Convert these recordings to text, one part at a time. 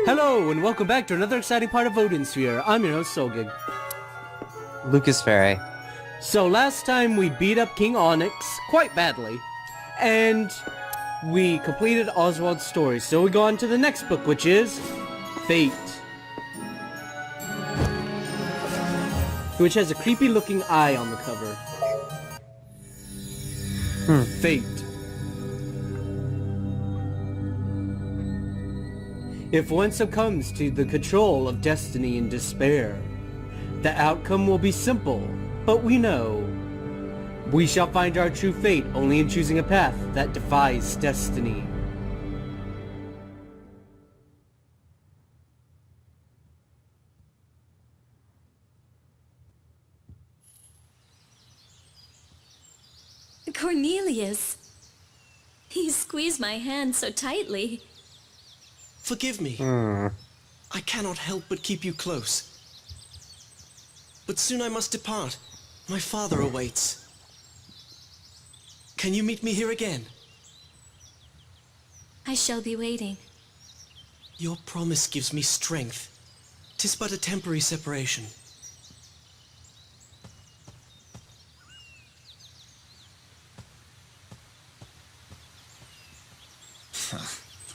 Hello, and welcome back to another exciting part of Odin Sphere. I'm your host, Solgig. Lucas Ferre. So last time we beat up King Onyx quite badly, and we completed Oswald's story. So we go on to the next book, which is Fate, which has a creepy looking eye on the cover. Fate. If one succumbs to the control of destiny and despair, the outcome will be simple, but we know. We shall find our true fate only in choosing a path that defies destiny. Cornelius! He squeezed my hand so tightly. Forgive me. I cannot help but keep you close. But soon I must depart. My father awaits. Can you meet me here again? I shall be waiting. Your promise gives me strength. 'Tis but a temporary separation.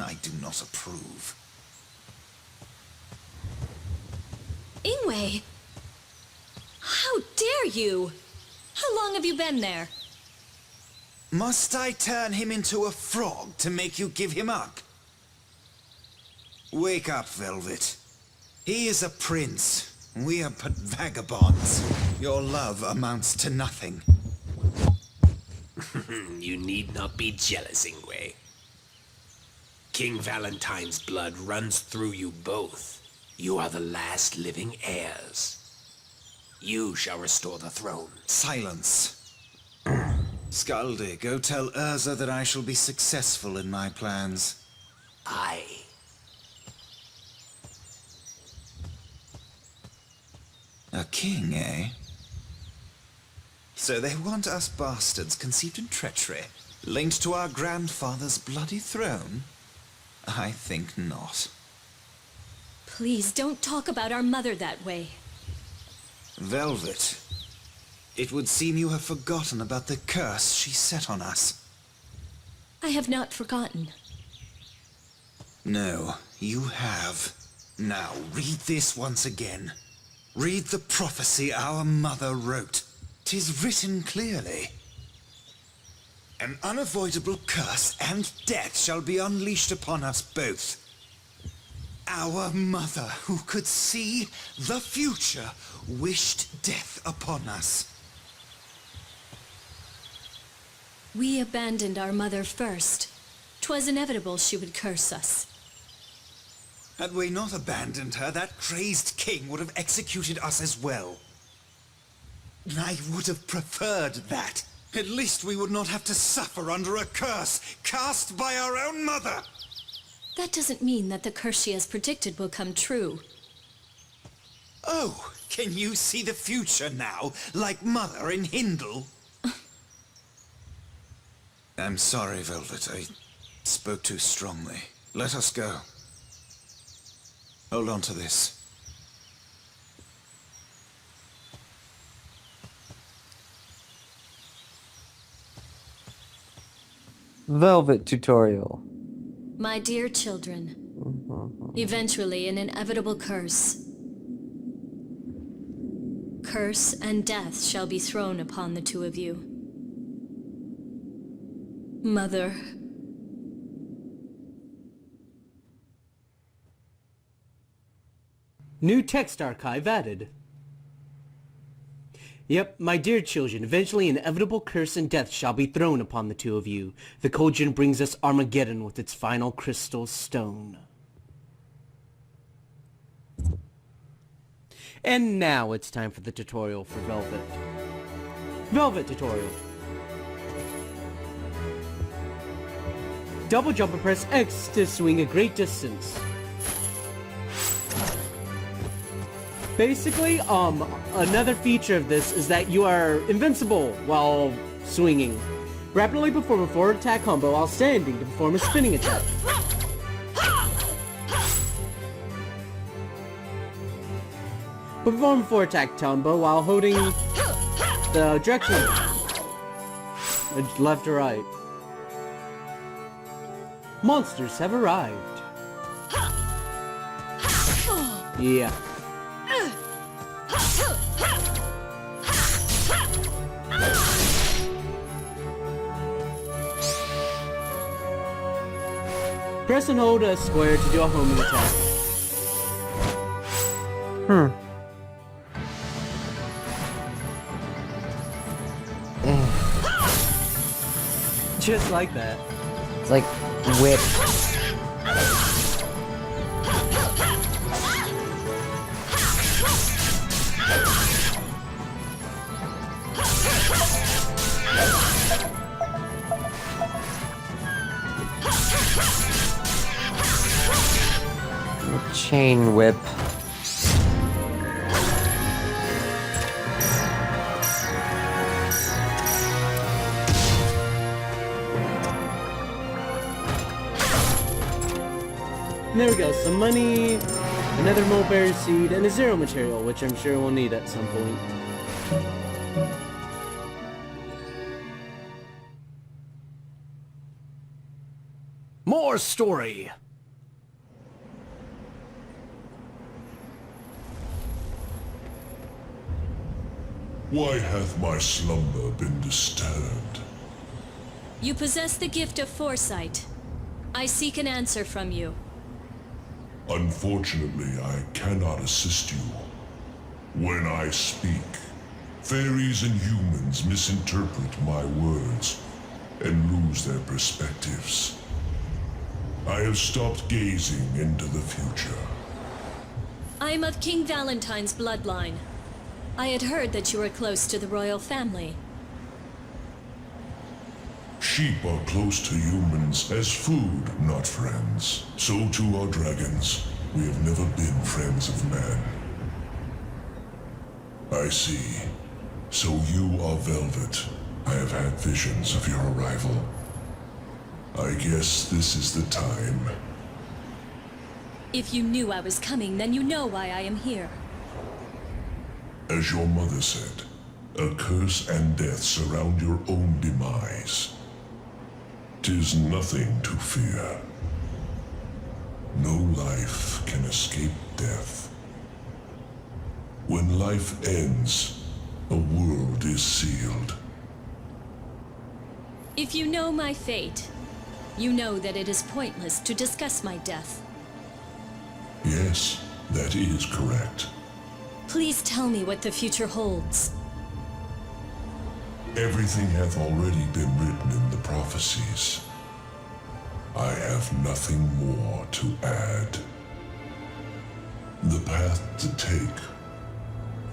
I do not approve. Ingwe! How dare you! How long have you been there? Must I turn him into a frog to make you give him up? Wake up, Velvet. He is a prince. We are but vagabonds. Your love amounts to nothing. You need not be jealous, Ingwe. King Valentine's blood runs through you both. You are the last living heirs. You shall restore the throne. Silence. Skaldi, go tell Urza that I shall be successful in my plans. Aye. A king, eh? So they want us bastards conceived in treachery, linked to our grandfather's bloody throne? I think not. Please don't talk about our mother that way. Velvet, it would seem you have forgotten about the curse she set on us. I have not forgotten. No, you have. Now, read this once again. Read the prophecy our mother wrote. 'Tis written clearly. An unavoidable curse and death shall be unleashed upon us both. Our mother, who could see the future, wished death upon us. We abandoned our mother first. 'Twas inevitable she would curse us. Had we not abandoned her, that crazed king would have executed us as well. I would have preferred that. At least we would not have to suffer under a curse cast by our own mother. That doesn't mean that the curse she has predicted will come true. Oh, can you see the future now, like Mother in Hindle? I'm sorry, Velvet. I spoke too strongly. Let us go. Hold on to this. Velvet tutorial. My dear children, eventually an inevitable curse. Curse and death shall be thrown upon the two of you. Mother. New text archive added. Yep, my dear children, eventually an inevitable curse and death shall be thrown upon the two of you. The cauldron brings us Armageddon with its final crystal stone. And now it's time for the tutorial for Velvet. Velvet tutorial. Double jump and press X to swing a great distance. Basically, another feature of this is that you are invincible while swinging. Rapidly perform a forward attack combo while standing to perform a spinning attack. Perform 4 attack combo while holding the direction left or right. Monsters have arrived. Yeah. Press and hold a square to do a homing attack. Just like that. It's like whip. Chain whip. And there we go, some money, another mulberry seed, and a zero material, which I'm sure we'll need at some point. More story! Why hath my slumber been disturbed? You possess the gift of foresight. I seek an answer from you. Unfortunately, I cannot assist you. When I speak, fairies and humans misinterpret my words and lose their perspectives. I have stopped gazing into the future. I am of King Valentine's bloodline. I had heard that you were close to the royal family. Sheep are close to humans as food, not friends. So too are dragons. We have never been friends of man. I see. So you are Velvet. I have had visions of your arrival. I guess this is the time. If you knew I was coming, then you know why I am here. As your mother said, a curse and death surround your own demise. 'Tis nothing to fear. No life can escape death. When life ends, a world is sealed. If you know my fate, you know that it is pointless to discuss my death. Yes, that is correct. Please tell me what the future holds. Everything hath already been written in the prophecies. I have nothing more to add. The path to take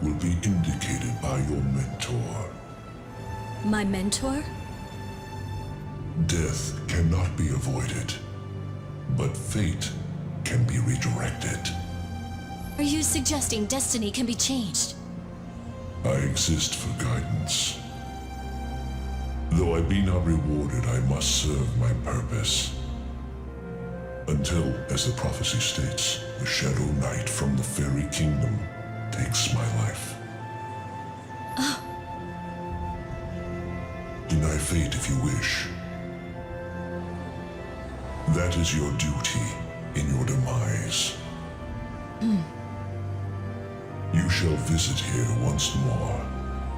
will be indicated by your mentor. My mentor? Death cannot be avoided, but fate can be redirected. Are you suggesting destiny can be changed? I exist for guidance. Though I be not rewarded, I must serve my purpose. Until, as the prophecy states, the Shadow Knight from the Fairy Kingdom takes my life. Deny fate if you wish. That is your duty in your demise. You shall visit here once more.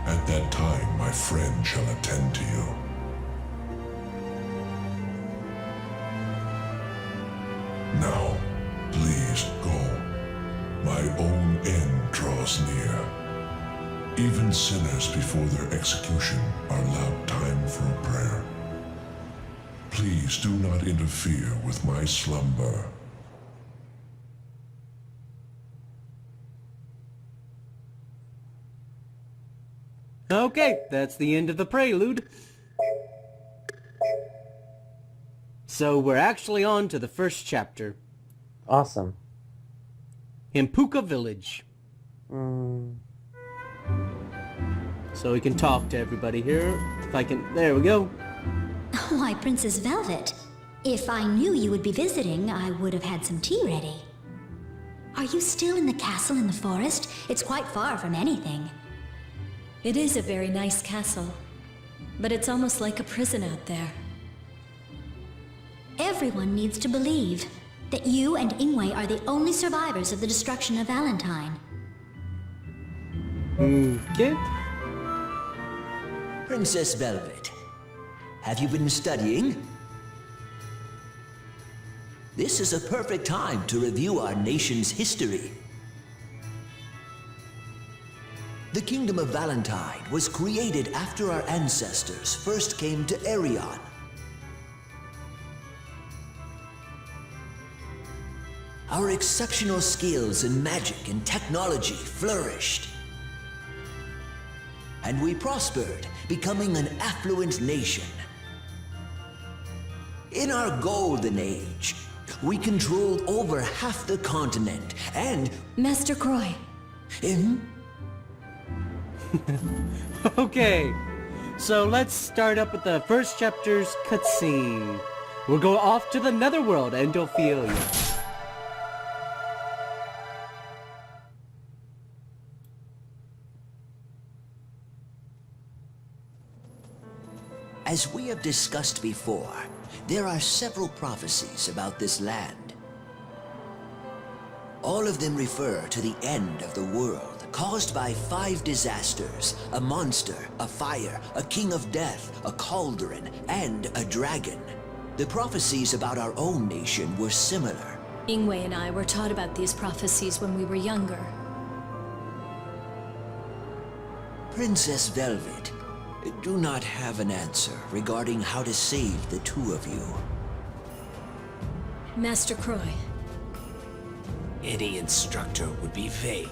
At that time, my friend shall attend to you. Now, please go. My own end draws near. Even sinners before their execution are allowed time for a prayer. Please do not interfere with my slumber. Okay, that's the end of the prelude. So we're actually on to the first chapter. Awesome. In Puka Village. So we can talk to everybody here. If I can... There we go. Why, Princess Velvet, if I knew you would be visiting, I would have had some tea ready. Are you still in the castle in the forest? It's quite far from anything. It is a very nice castle, but it's almost like a prison out there. Everyone needs to believe that you and Ingwe are the only survivors of the destruction of Valentine. Okay. Princess Velvet, have you been studying? This is a perfect time to review our nation's history. The Kingdom of Valentine was created after our ancestors first came to Arion. Our exceptional skills in magic and technology flourished. And we prospered, becoming an affluent nation. In our golden age, we controlled over half the continent and... Master Croy. Okay, so let's start up with the first chapter's cutscene. We'll go off to the netherworld, Endophilia. As we have discussed before, there are several prophecies about this land. All of them refer to the end of the world, caused by 5 disasters: a monster, a fire, a king of death, a cauldron, and a dragon. The prophecies about our own nation were similar. Ingwe and I were taught about these prophecies when we were younger. Princess Velvet, do not have an answer regarding how to save the two of you. Master Croy. Any instructor would be vague.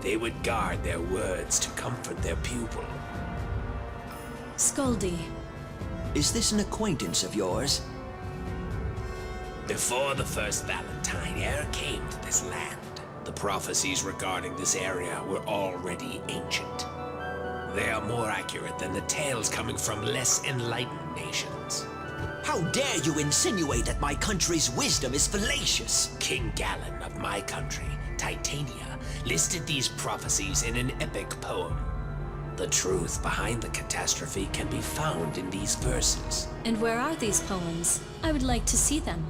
They would guard their words to comfort their pupil. Scoldy. Is this an acquaintance of yours? Before the first Valentine ever came to this land, the prophecies regarding this area were already ancient. They are more accurate than the tales coming from less enlightened nations. How dare you insinuate that my country's wisdom is fallacious? King Galen of my country, Titania, listed these prophecies in an epic poem. The truth behind the catastrophe can be found in these verses. And where are these poems? I would like to see them.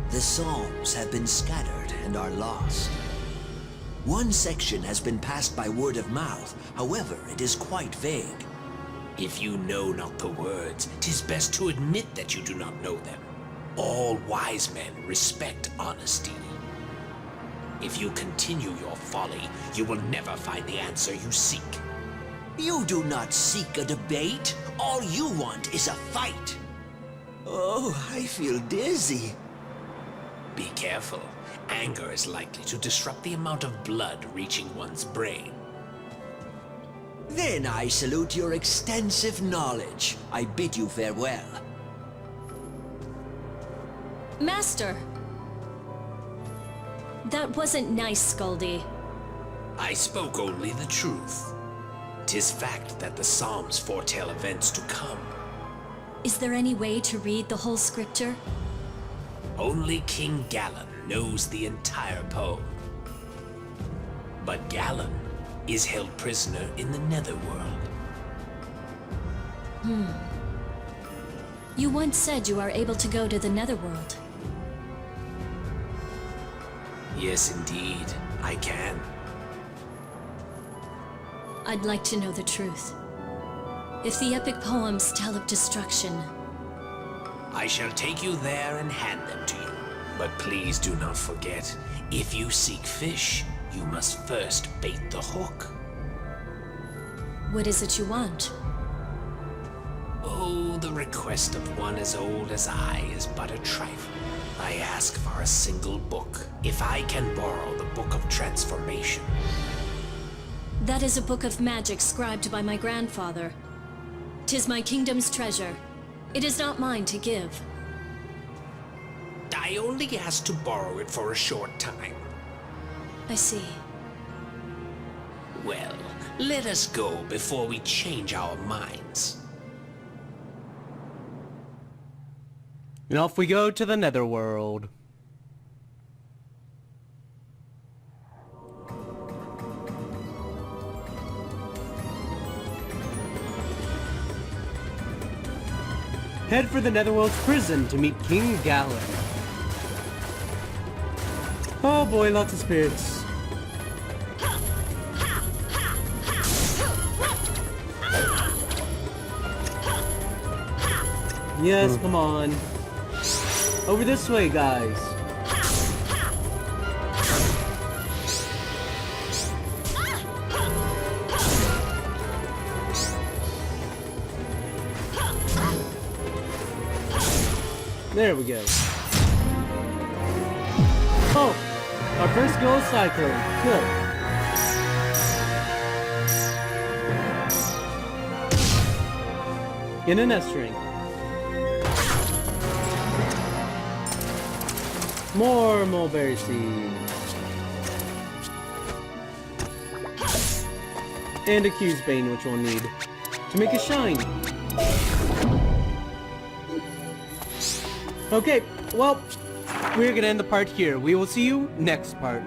The Psalms have been scattered and are lost. One section has been passed by word of mouth, however, it is quite vague. If you know not the words, 'tis best to admit that you do not know them. All wise men respect honesty. If you continue your folly, you will never find the answer you seek. You do not seek a debate. All you want is a fight. Oh, I feel dizzy. Be careful. Anger is likely to disrupt the amount of blood reaching one's brain. Then I salute your extensive knowledge. I bid you farewell. Master! That wasn't nice, Scoldy. I spoke only the truth. 'Tis fact that the Psalms foretell events to come. Is there any way to read the whole scripture? Only King Galen knows the entire poem. But Galen is held prisoner in the netherworld. You once said you are able to go to the netherworld. Yes, indeed, I can. I'd like to know the truth. If the epic poems tell of destruction, I shall take you there and hand them to you. But please do not forget, if you seek fish, you must first bait the hook. what is it you want? Oh, the request of one as old as I is but a trifle. I ask for a single book. If I can borrow the Book of Transformation. That is a book of magic scribed by my grandfather. 'Tis my kingdom's treasure. It is not mine to give. I only ask to borrow it for a short time. I see. Well, let us go before we change our minds. And off we go to the netherworld. Head for the Netherworld's prison to meet King Galen. Oh boy, lots of spirits. Yes, come on. Over this way, guys. There we go. Oh! Our first goal is cycling. Good. In a nest ring. More mulberry seed. And a Q's Bane, which we'll need to make a shine. Okay, well, we're gonna end the part here. We will see you next part.